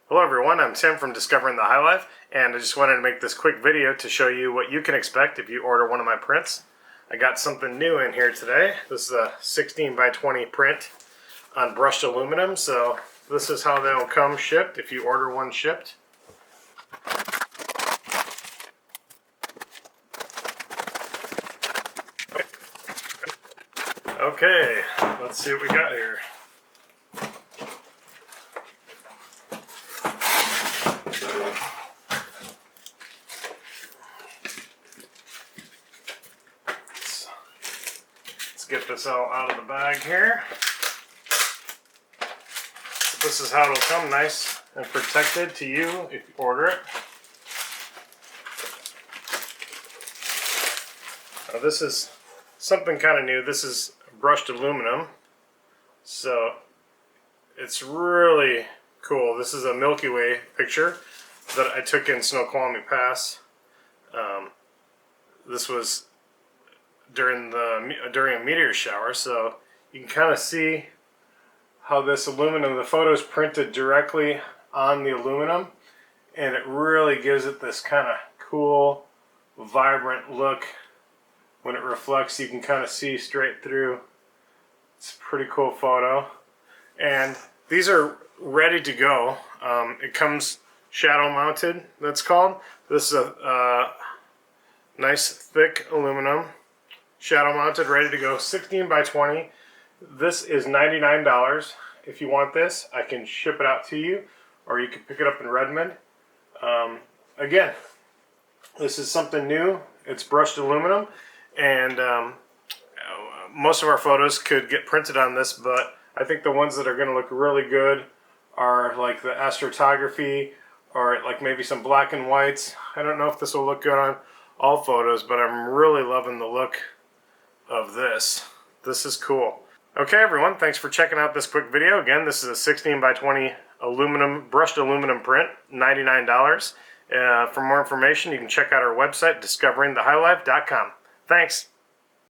Hello everyone, I'm Tim from Discovering the High Life, and I just wanted to make this quick video to show you what you can expect if you order one of my prints. I got something new in here today. This is a 16 by 20 print on brushed aluminum, so this is how they'll come shipped if you order one shipped. Okay, let's see what we got here. Let's get this all out of the bag here. This is how it'll come, nice and protected to you if you order it. Now this is something kind of new. This is brushed aluminum, so it's really cool. This is a Milky Way picture that I took in Snoqualmie Pass. This was during a meteor shower, so you can kind of see how this aluminum, the photo is printed directly on the aluminum, and it really gives it this kind of cool, vibrant look. When it reflects, you can kind of see straight through. It's a pretty cool photo. And these are ready to go. It comes shadow mounted, that's called. This is a nice thick aluminum, shadow mounted, ready to go, 16 by 20. This is $99. If you want this, I can ship it out to you, or you can pick it up in Redmond. Again, this is something new. It's brushed aluminum, and most of our photos could get printed on this, but I think the ones that are going to look really good are like the astrophotography, or like maybe some black and whites. I don't know if this will look good on all photos, but I'm really loving the look of this. This is cool. Okay everyone, thanks for checking out this quick video. Again, this is a 16 by 20 brushed aluminum print, $99. For more information, you can check out our website, discoveringthehighlife.com. Thanks.